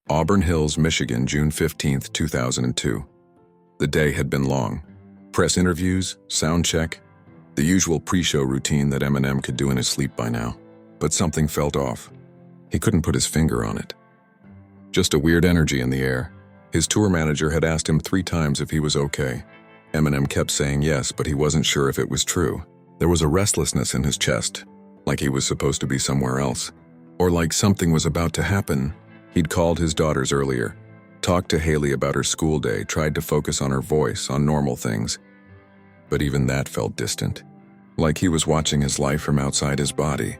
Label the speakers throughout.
Speaker 1: Auburn Hills, Michigan, June 15, 2002. The day had been long. Press interviews, sound check, the usual pre-show routine that Eminem could do in his sleep by now. But something felt off. He couldn't put his finger on it. Just a weird energy in the air. His tour manager had asked him 3 times if he was okay. Eminem kept saying yes, but he wasn't sure if it was true. There was a restlessness in his chest, like he was supposed to be somewhere else, or like something was about to happen. He'd called his daughters earlier, talked to Haley about her school day, tried to focus on her voice, on normal things. But even that felt distant, like he was watching his life from outside his body.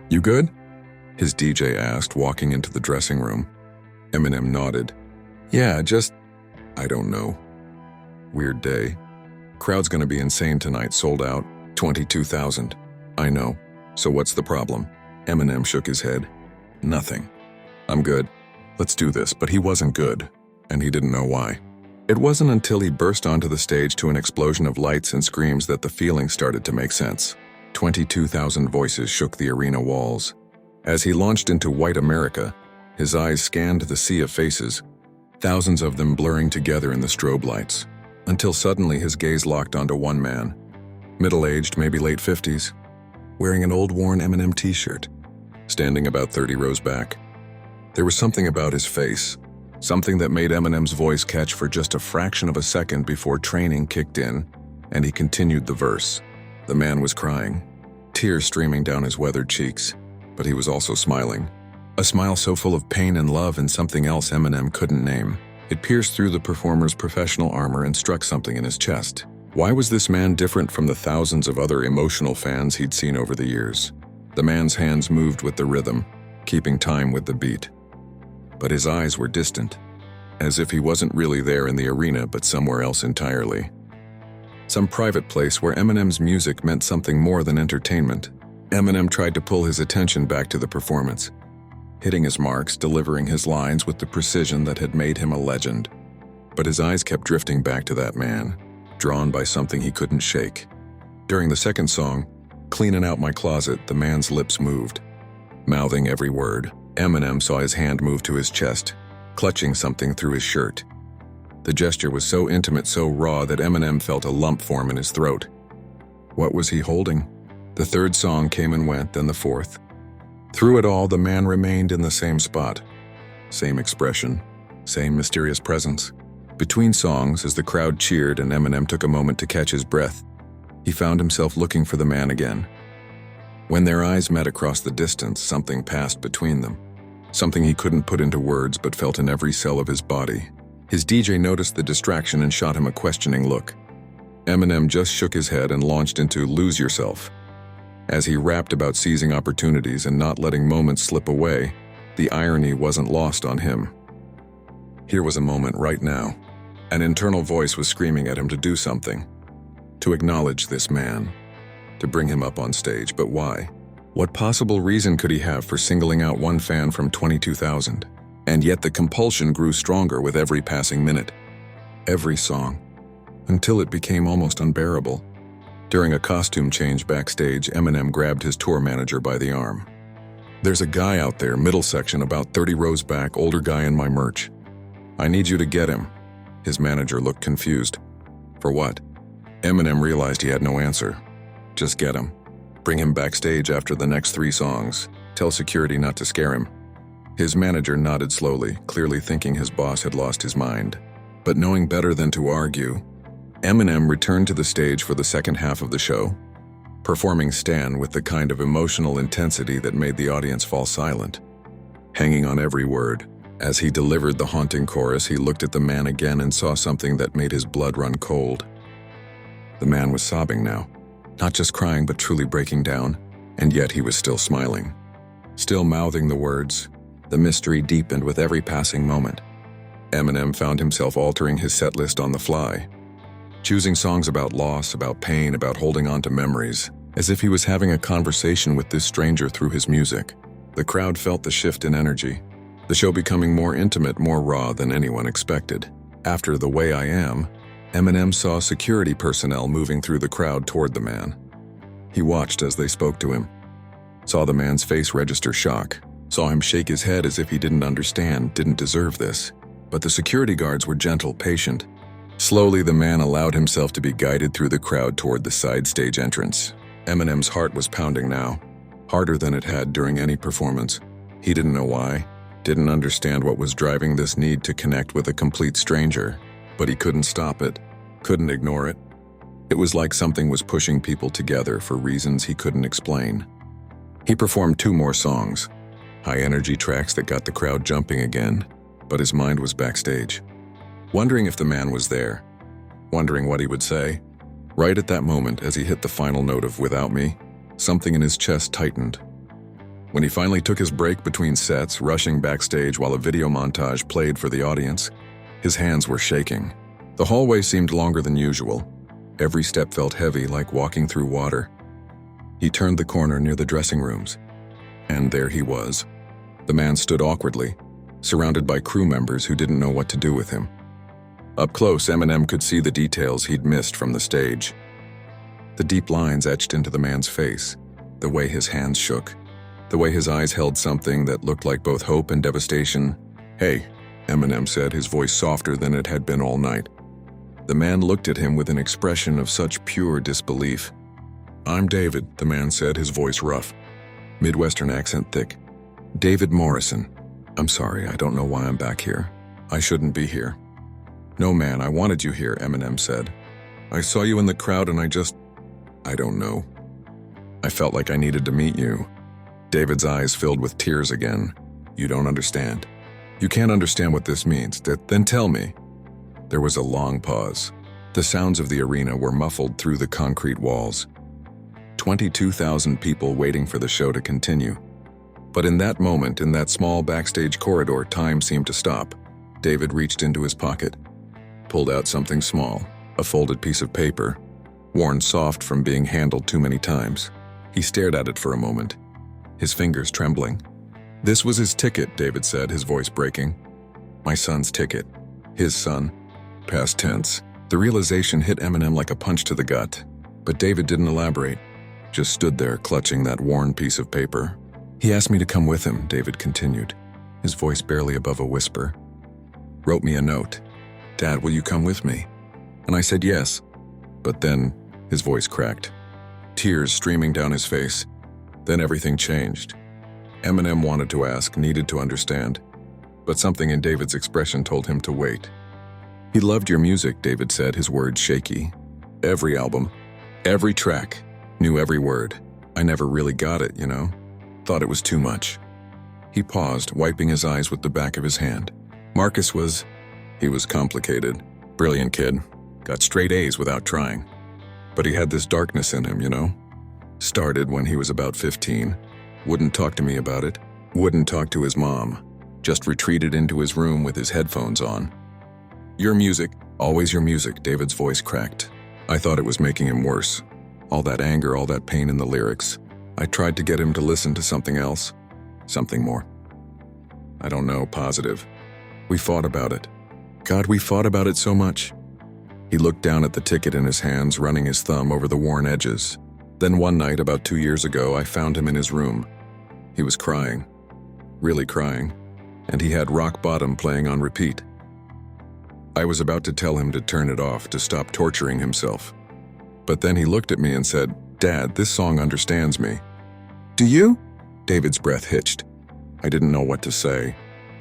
Speaker 1: "You good?" his DJ asked, walking into the dressing room. Eminem nodded. "Yeah, I don't know. Weird day. Crowd's gonna be insane tonight, sold out, 22,000. I know. So what's the problem?" Eminem shook his head. "Nothing. I'm good. Let's do this." But he wasn't good, and he didn't know why. It wasn't until he burst onto the stage to an explosion of lights and screams that the feeling started to make sense. 22,000 voices shook the arena walls. As he launched into white America, his eyes scanned the sea of faces, thousands of them blurring together in the strobe lights, until suddenly his gaze locked onto one man, middle-aged, maybe late 50s, wearing an old worn Eminem t-shirt, standing about 30 rows back. There was something about his face, something that made Eminem's voice catch for just a fraction of a second before training kicked in, and he continued the verse. The man was crying, tears streaming down his weathered cheeks, but he was also smiling. A smile so full of pain and love and something else Eminem couldn't name. It pierced through the performer's professional armor and struck something in his chest. Why was this man different from the thousands of other emotional fans he'd seen over the years? The man's hands moved with the rhythm, keeping time with the beat. But his eyes were distant, as if he wasn't really there in the arena but somewhere else entirely. Some private place where Eminem's music meant something more than entertainment. Eminem tried to pull his attention back to the performance, hitting his marks, delivering his lines with the precision that had made him a legend. But his eyes kept drifting back to that man, drawn by something he couldn't shake. During the second song, "Cleaning Out My Closet," the man's lips moved, mouthing every word. Eminem saw his hand move to his chest, clutching something through his shirt. The gesture was so intimate, so raw, that Eminem felt a lump form in his throat. What was he holding? The third song came and went, then the fourth. Through it all, the man remained in the same spot. Same expression, same mysterious presence. Between songs, as the crowd cheered and Eminem took a moment to catch his breath, he found himself looking for the man again. When their eyes met across the distance, something passed between them. Something he couldn't put into words but felt in every cell of his body. His DJ noticed the distraction and shot him a questioning look. Eminem just shook his head and launched into "Lose Yourself." As he rapped about seizing opportunities and not letting moments slip away, the irony wasn't lost on him. Here was a moment right now. An internal voice was screaming at him to do something, to acknowledge this man, to bring him up on stage. But why? What possible reason could he have for singling out one fan from 22,000? And yet the compulsion grew stronger with every passing minute, every song, until it became almost unbearable. During a costume change backstage, Eminem grabbed his tour manager by the arm. "There's a guy out there, middle section, about 30 rows back, older guy in my merch. I need you to get him." His manager looked confused. "For what?" Eminem realized he had no answer. "Just get him. Bring him backstage after the next 3 songs. Tell security not to scare him." His manager nodded slowly, clearly thinking his boss had lost his mind. But knowing better than to argue, Eminem returned to the stage for the second half of the show, performing Stan with the kind of emotional intensity that made the audience fall silent, hanging on every word. As he delivered the haunting chorus, he looked at the man again and saw something that made his blood run cold. The man was sobbing now, not just crying but truly breaking down, and yet he was still smiling, still mouthing the words. The mystery deepened with every passing moment. Eminem found himself altering his set list on the fly, choosing songs about loss, about pain, about holding on to memories, as if he was having a conversation with this stranger through his music. The crowd felt the shift in energy, the show becoming more intimate, more raw than anyone expected. After "The Way I Am," Eminem saw security personnel moving through the crowd toward the man. He watched as they spoke to him, saw the man's face register shock, saw him shake his head as if he didn't understand, didn't deserve this. But the security guards were gentle, patient. Slowly, the man allowed himself to be guided through the crowd toward the side stage entrance. Eminem's heart was pounding now, harder than it had during any performance. He didn't know why, didn't understand what was driving this need to connect with a complete stranger, but he couldn't stop it, couldn't ignore it. It was like something was pushing people together for reasons he couldn't explain. He performed 2 more songs, high-energy tracks that got the crowd jumping again, but his mind was backstage, wondering if the man was there, wondering what he would say. Right at that moment, as he hit the final note of "Without Me," something in his chest tightened. When he finally took his break between sets, rushing backstage while a video montage played for the audience, his hands were shaking. The hallway seemed longer than usual. Every step felt heavy, like walking through water. He turned the corner near the dressing rooms, and there he was. The man stood awkwardly, surrounded by crew members who didn't know what to do with him. Up close, Eminem could see the details he'd missed from the stage. The deep lines etched into the man's face, the way his hands shook, the way his eyes held something that looked like both hope and devastation. "Hey," Eminem said, his voice softer than it had been all night. The man looked at him with an expression of such pure disbelief. "I'm David," the man said, his voice rough, Midwestern accent thick. "David Morrison. I'm sorry, I don't know why I'm back here. I shouldn't be here." "No, man, I wanted you here," Eminem said. "I saw you in the crowd and I don't know. I felt like I needed to meet you." David's eyes filled with tears again. "You don't understand. You can't understand what this means. Then tell me." There was a long pause. The sounds of the arena were muffled through the concrete walls. 22,000 people waiting for the show to continue. But in that moment, in that small backstage corridor, time seemed to stop. David reached into his pocket, pulled out something small, a folded piece of paper, worn soft from being handled too many times. He stared at it for a moment, his fingers trembling. "This was his ticket," David said, his voice breaking. "My son's ticket." His son? Past tense. The realization hit Eminem like a punch to the gut, but David didn't elaborate, just stood there clutching that worn piece of paper. "He asked me to come with him," David continued, his voice barely above a whisper. "Wrote me a note. 'Dad, will you come with me?' And I said yes." But then, his voice cracked, tears streaming down his face. Then everything changed. Eminem wanted to ask, needed to understand, but something in David's expression told him to wait. "He loved your music," David said, his words shaky. "Every album, every track, knew every word. I never really got it, you know? Thought it was too much." He paused, wiping his eyes with the back of his hand. Marcus was complicated. Brilliant kid. Got straight A's without trying. But he had this darkness in him, you know? Started when he was about 15. Wouldn't talk to me about it. Wouldn't talk to his mom. Just retreated into his room with his headphones on. "Your music, always your music," David's voice cracked. I thought it was making him worse. All that anger, all that pain in the lyrics. I tried to get him to listen to something else. Something more. I don't know, positive. We fought about it. God, we fought about it so much. He looked down at the ticket in his hands, running his thumb over the worn edges. Then one night, about 2 years ago, I found him in his room. He was crying. Really crying. And he had Rock Bottom playing on repeat. I was about to tell him to turn it off, to stop torturing himself. But then he looked at me and said, "Dad, this song understands me." "Do you?" David's breath hitched. I didn't know what to say.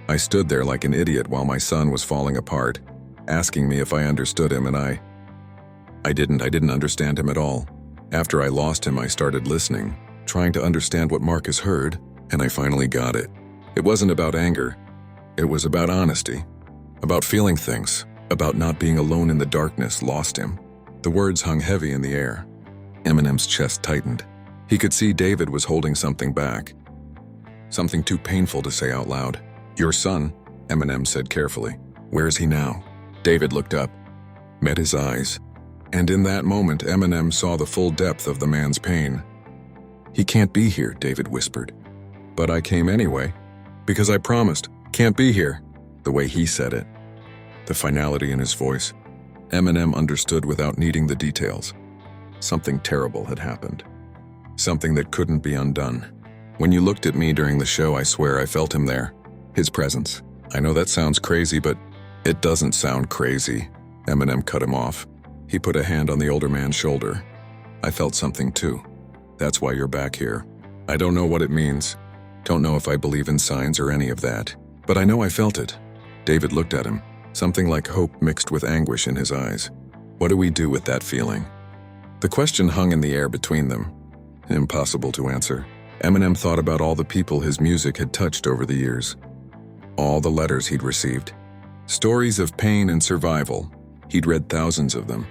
Speaker 1: I stood there like an idiot while my son was falling apart, asking me if I understood him, and I didn't understand him at all. After I lost him, I started listening, trying to understand what Marcus heard, and I finally got it. It wasn't about anger. It was about honesty, about feeling things, about not being alone in the darkness. Lost him. The words hung heavy in the air. Eminem's chest tightened. He could see David was holding something back, something too painful to say out loud. "Your son," Eminem said carefully. "Where is he now?" David looked up, met his eyes, and in that moment Eminem saw the full depth of the man's pain. "He can't be here," David whispered. "But I came anyway, because I promised. Can't be here." The way he said it, the finality in his voice, Eminem understood without needing the details. Something terrible had happened. Something that couldn't be undone. When you looked at me during the show, I swear I felt him there. His presence. I know that sounds crazy, but it doesn't sound crazy. Eminem cut him off. He put a hand on the older man's shoulder. I felt something too. That's why you're back here. I don't know what it means. Don't know if I believe in signs or any of that. But I know I felt it. David looked at him. Something like hope mixed with anguish in his eyes. What do we do with that feeling? The question hung in the air between them. Impossible to answer. Eminem thought about all the people his music had touched over the years. All the letters he'd received. Stories of pain and survival. He'd read thousands of them.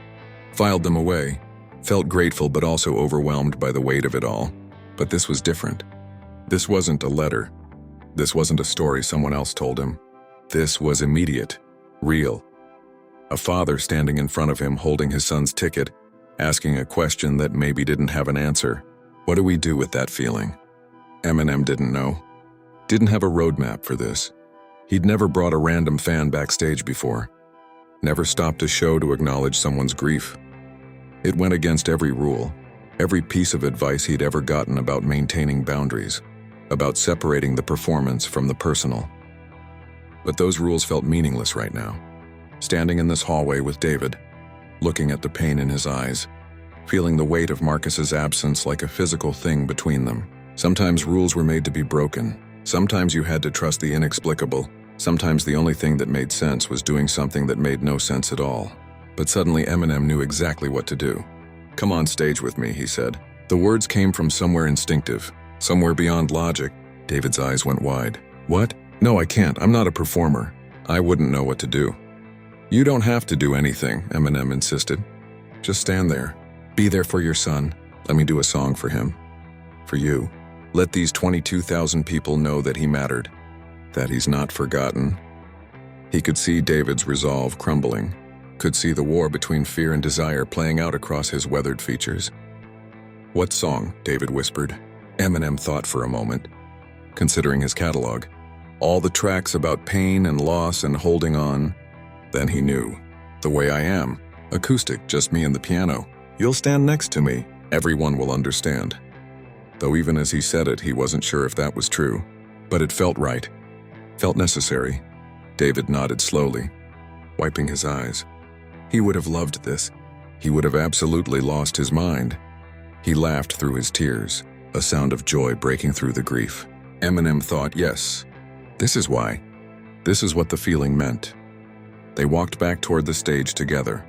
Speaker 1: Filed them away. Felt grateful but also overwhelmed by the weight of it all. But this was different. This wasn't a letter. This wasn't a story someone else told him. This was immediate. Real. A father standing in front of him holding his son's ticket, asking a question that maybe didn't have an answer. What do we do with that feeling? Eminem didn't know. Didn't have a roadmap for this. He'd never brought a random fan backstage before. Never stopped a show to acknowledge someone's grief. It went against every rule, every piece of advice he'd ever gotten about maintaining boundaries, about separating the performance from the personal. But those rules felt meaningless right now. Standing in this hallway with David, looking at the pain in his eyes, feeling the weight of Marcus's absence like a physical thing between them. Sometimes rules were made to be broken. Sometimes you had to trust the inexplicable. Sometimes the only thing that made sense was doing something that made no sense at all. But suddenly Eminem knew exactly what to do. "Come on stage with me," he said. The words came from somewhere instinctive, somewhere beyond logic. David's eyes went wide. "What? No, I can't. I'm not a performer. I wouldn't know what to do." "You don't have to do anything," Eminem insisted. "Just stand there. Be there for your son. Let me do a song for him. For you. Let these 22,000 people know that he mattered. That he's not forgotten." He could see David's resolve crumbling. Could see the war between fear and desire playing out across his weathered features. "What song?" David whispered. Eminem thought for a moment, considering his catalog. All the tracks about pain and loss and holding on. Then he knew. "The Way I Am. Acoustic, just me and the piano. You'll stand next to me. Everyone will understand." Though even as he said it, he wasn't sure if that was true. But it felt right. Felt necessary. David nodded slowly, wiping his eyes. He would have loved this. He would have absolutely lost his mind. He laughed through his tears, a sound of joy breaking through the grief. Eminem thought, yes, this is why. This is what the feeling meant. They walked back toward the stage together,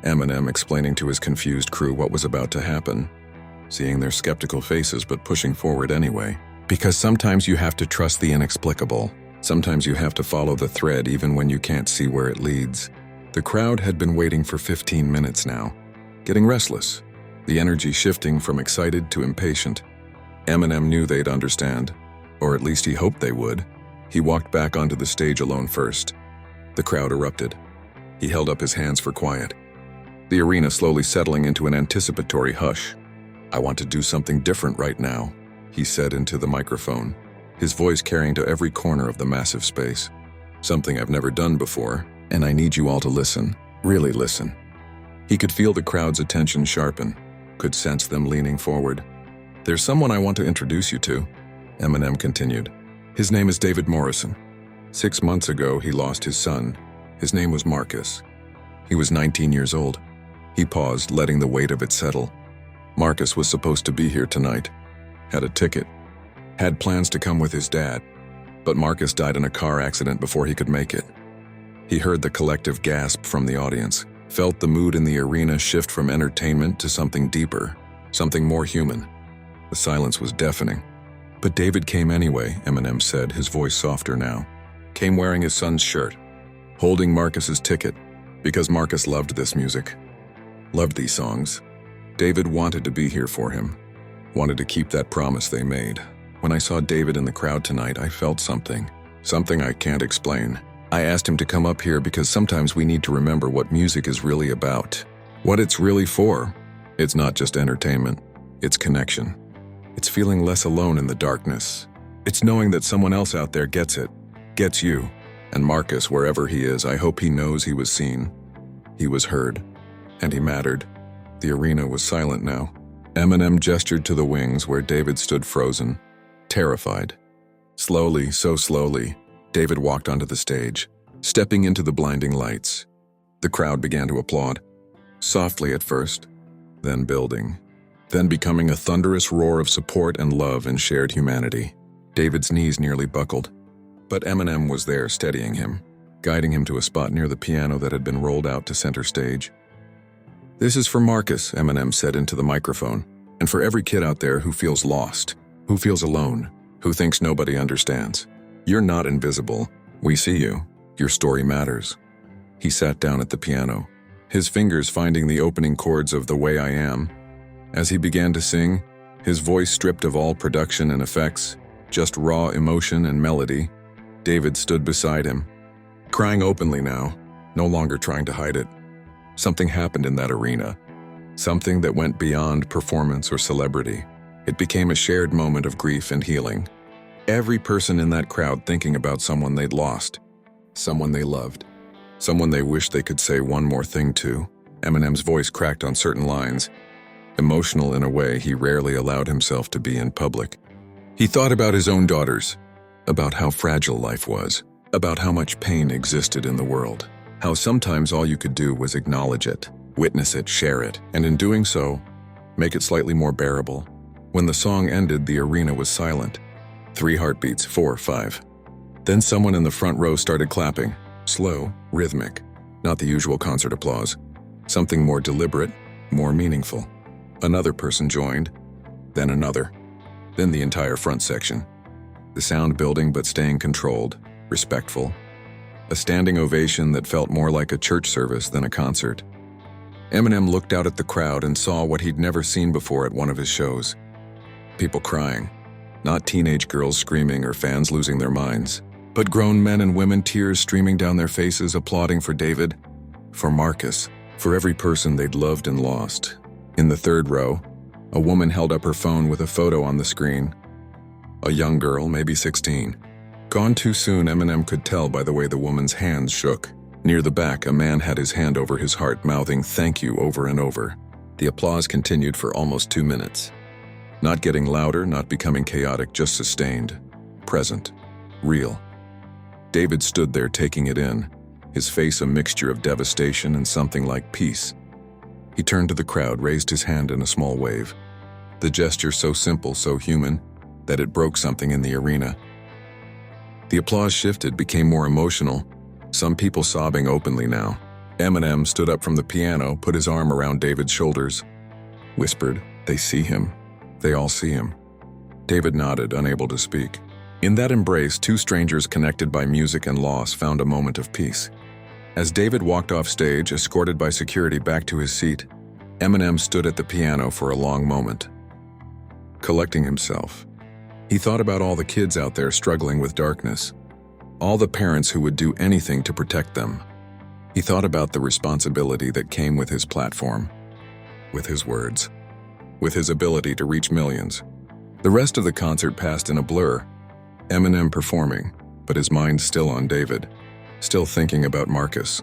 Speaker 1: Eminem explaining to his confused crew what was about to happen, seeing their skeptical faces but pushing forward anyway. Because sometimes you have to trust the inexplicable. Sometimes you have to follow the thread even when you can't see where it leads. The crowd had been waiting for 15 minutes now, getting restless, the energy shifting from excited to impatient. Eminem knew they'd understand, or at least he hoped they would. He walked back onto the stage alone first. The crowd erupted. He held up his hands for quiet. The arena slowly settling into an anticipatory hush. "I want to do something different right now," he said into the microphone, his voice carrying to every corner of the massive space. "Something I've never done before, and I need you all to listen, really listen." He could feel the crowd's attention sharpen, could sense them leaning forward. "There's someone I want to introduce you to," Eminem continued. "His name is David Morrison. 6 months ago, he lost his son. His name was Marcus. He was 19 years old." He paused, letting the weight of it settle. Marcus was supposed to be here tonight. Had a ticket. Had plans to come with his dad. But Marcus died in a car accident before he could make it. He heard the collective gasp from the audience, felt the mood in the arena shift from entertainment to something deeper, something more human. The silence was deafening. "But David came anyway," Eminem said, his voice softer now. "Came wearing his son's shirt, holding Marcus's ticket, because Marcus loved this music. Loved these songs. David wanted to be here for him. Wanted to keep that promise they made. When I saw David in the crowd tonight, I felt something. Something I can't explain. I asked him to come up here because sometimes we need to remember what music is really about. What it's really for. It's not just entertainment. It's connection. It's feeling less alone in the darkness. It's knowing that someone else out there gets it. Gets you. And Marcus, wherever he is, I hope he knows he was seen. He was heard. And he mattered." The arena was silent now. Eminem gestured to the wings where David stood frozen, terrified. Slowly, so slowly, David walked onto the stage, stepping into the blinding lights. The crowd began to applaud, softly at first, then building, then becoming a thunderous roar of support and love and shared humanity. David's knees nearly buckled, but Eminem was there steadying him, guiding him to a spot near the piano that had been rolled out to center stage. "This is for Marcus," Eminem said into the microphone, "and for every kid out there who feels lost, who feels alone, who thinks nobody understands. You're not invisible. We see you. Your story matters." He sat down at the piano, his fingers finding the opening chords of The Way I Am. As he began to sing, his voice stripped of all production and effects, just raw emotion and melody, David stood beside him, crying openly now, no longer trying to hide it. Something happened in that arena, something that went beyond performance or celebrity. It became a shared moment of grief and healing. Every person in that crowd thinking about someone they'd lost, someone they loved, someone they wished they could say one more thing to. Eminem's voice cracked on certain lines, emotional in a way he rarely allowed himself to be in public. He thought about his own daughters, about how fragile life was, about how much pain existed in the world, how sometimes all you could do was acknowledge it, witness it, share it, and in doing so, make it slightly more bearable. When the song ended, the arena was silent. 3 heartbeats, 4, 5. Then someone in the front row started clapping, slow, rhythmic, not the usual concert applause, something more deliberate, more meaningful. Another person joined, then another, then the entire front section. The sound building but staying controlled, respectful. A standing ovation that felt more like a church service than a concert. Eminem looked out at the crowd and saw what he'd never seen before at one of his shows. People crying, not teenage girls screaming or fans losing their minds, but grown men and women, tears streaming down their faces, applauding for David, for Marcus, for every person they'd loved and lost. In the third row, a woman held up her phone with a photo on the screen. A young girl, maybe 16. Gone too soon, Eminem could tell by the way the woman's hands shook. Near the back, a man had his hand over his heart, mouthing "thank you" over and over. The applause continued for almost 2 minutes. Not getting louder, not becoming chaotic, just sustained, present, real. David stood there taking it in, his face a mixture of devastation and something like peace. He turned to the crowd, raised his hand in a small wave. The gesture so simple, so human, that it broke something in the arena. The applause shifted, became more emotional, some people sobbing openly now. Eminem stood up from the piano, put his arm around David's shoulders, whispered, "They see him. They all see him." David nodded, unable to speak. In that embrace, 2 strangers connected by music and loss found a moment of peace. As David walked off stage, escorted by security back to his seat, Eminem stood at the piano for a long moment, collecting himself. He thought about all the kids out there struggling with darkness, all the parents who would do anything to protect them. He thought about the responsibility that came with his platform, with his words, with his ability to reach millions. The rest of the concert passed in a blur, Eminem performing, but his mind still on David, still thinking about Marcus,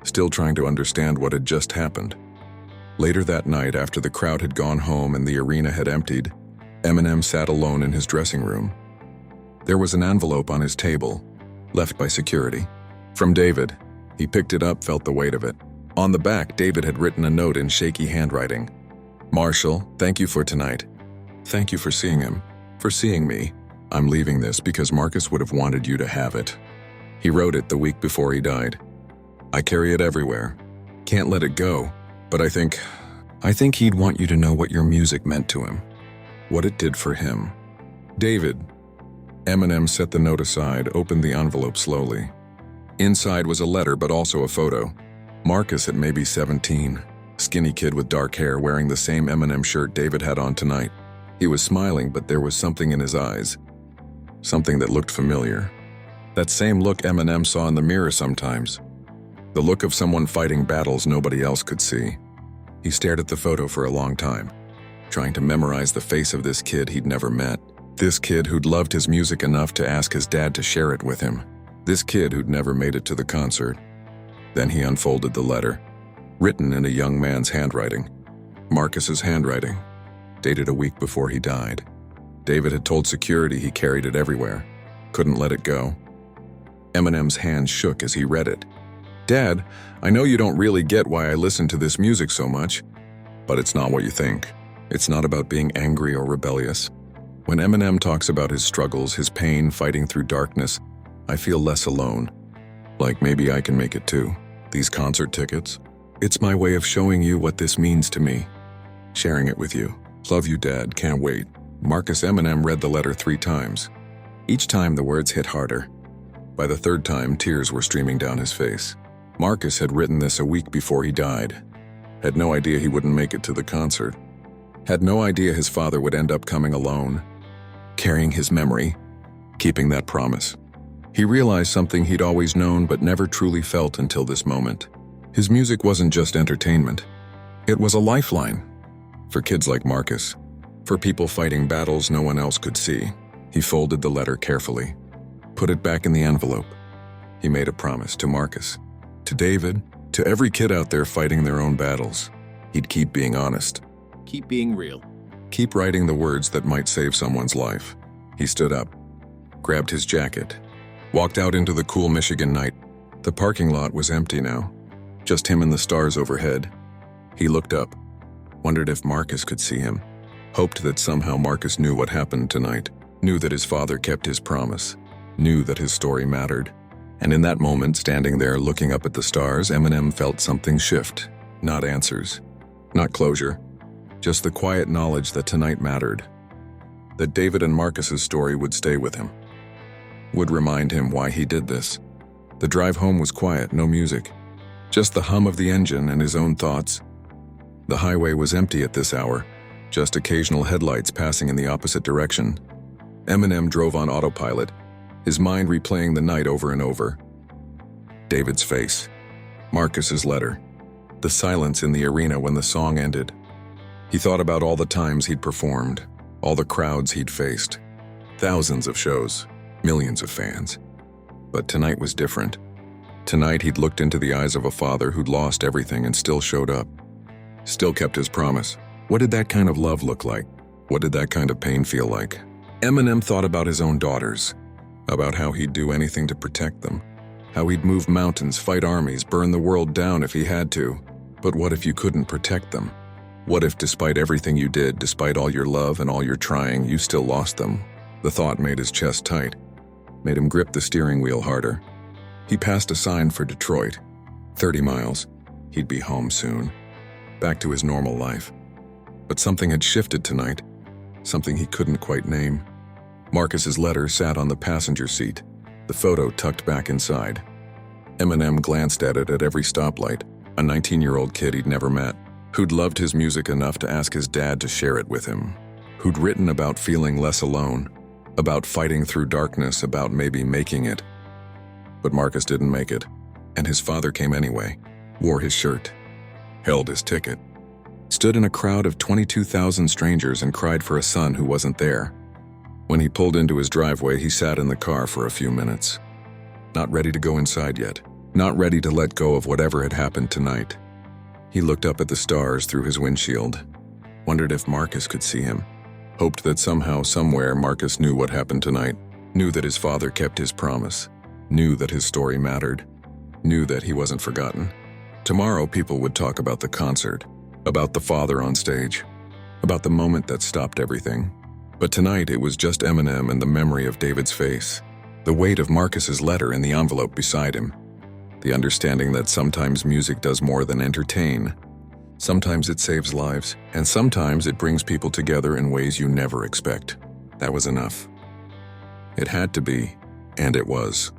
Speaker 1: still trying to understand what had just happened. Later that night, after the crowd had gone home and the arena had emptied, Eminem sat alone in his dressing room. There was an envelope on his table, left by security. From David. He picked it up, felt the weight of it. On the back, David had written a note in shaky handwriting. "Marshall, thank you for tonight. Thank you for seeing him, for seeing me. I'm leaving this because Marcus would have wanted you to have it." He wrote it the week before he died. "I carry it everywhere. Can't let it go, but I think he'd want you to know what your music meant to him, what it did for him." David. Eminem set the note aside, opened the envelope slowly. Inside was a letter, but also a photo. Marcus at maybe 17, skinny kid with dark hair, wearing the same Eminem shirt David had on tonight. He was smiling, but there was something in his eyes, something that looked familiar. That same look Eminem saw in the mirror sometimes. The look of someone fighting battles nobody else could see. He stared at the photo for a long time, trying to memorize the face of this kid he'd never met. This kid who'd loved his music enough to ask his dad to share it with him. This kid who'd never made it to the concert. Then he unfolded the letter, written in a young man's handwriting. Marcus's handwriting, dated a week before he died. David had told security he carried it everywhere. Couldn't let it go. Eminem's hand shook as he read it. "Dad, I know you don't really get why I listen to this music so much, but it's not what you think. It's not about being angry or rebellious. When Eminem talks about his struggles, his pain, fighting through darkness, I feel less alone. Like maybe I can make it too. These concert tickets, it's my way of showing you what this means to me. Sharing it with you. Love you, Dad. Can't wait." Marcus Eminem read the letter 3 times. Each time the words hit harder. By the 3rd time, tears were streaming down his face. Marcus had written this a week before he died. Had no idea he wouldn't make it to the concert. Had no idea his father would end up coming alone. Carrying his memory. Keeping that promise. He realized something he'd always known but never truly felt until this moment. His music wasn't just entertainment. It was a lifeline. For kids like Marcus. For people fighting battles no one else could see. He folded the letter carefully. Put it back in the envelope. He made a promise to Marcus, to David, to every kid out there fighting their own battles. He'd keep being honest.
Speaker 2: Keep being real.
Speaker 1: Keep writing the words that might save someone's life. He stood up, grabbed his jacket, walked out into the cool Michigan night. The parking lot was empty now, just him and the stars overhead. He looked up, wondered if Marcus could see him, hoped that somehow Marcus knew what happened tonight, knew that his father kept his promise, knew that his story mattered. And in that moment, standing there looking up at the stars, Eminem felt something shift. Not answers, not closure, just the quiet knowledge that tonight mattered. That David and Marcus's story would stay with him. Would remind him why he did this. The drive home was quiet, no music. Just the hum of the engine and his own thoughts. The highway was empty at this hour, just occasional headlights passing in the opposite direction. Eminem drove on autopilot, his mind replaying the night over and over. David's face. Marcus's letter. The silence in the arena when the song ended. He thought about all the times he'd performed, all the crowds he'd faced. Thousands of shows, millions of fans. But tonight was different. Tonight he'd looked into the eyes of a father who'd lost everything and still showed up. Still kept his promise. What did that kind of love look like? What did that kind of pain feel like? Eminem thought about his own daughters, about how he'd do anything to protect them, how he'd move mountains, fight armies, burn the world down if he had to. But what if you couldn't protect them? What if despite everything you did, despite all your love and all your trying, you still lost them? The thought made his chest tight, made him grip the steering wheel harder. He passed a sign for Detroit. 30 miles. He'd be home soon. Back to his normal life. But something had shifted tonight, something he couldn't quite name. Marcus's letter sat on the passenger seat, the photo tucked back inside. Eminem glanced at it at every stoplight, a 19-year-old kid he'd never met, who'd loved his music enough to ask his dad to share it with him, who'd written about feeling less alone, about fighting through darkness, about maybe making it. But Marcus didn't make it, and his father came anyway, wore his shirt, held his ticket, stood in a crowd of 22,000 strangers and cried for a son who wasn't there. When he pulled into his driveway, he sat in the car for a few minutes. Not ready to go inside yet, not ready to let go of whatever had happened tonight. He looked up at the stars through his windshield, wondered if Marcus could see him, hoped that somehow, somewhere, Marcus knew what happened tonight, knew that his father kept his promise, knew that his story mattered, knew that he wasn't forgotten. Tomorrow people would talk about the concert, about the father on stage, about the moment that stopped everything. But tonight it was just Eminem and the memory of David's face, the weight of Marcus's letter in the envelope beside him, the understanding that sometimes music does more than entertain. Sometimes it saves lives, and sometimes it brings people together in ways you never expect. That was enough. It had to be, and it was.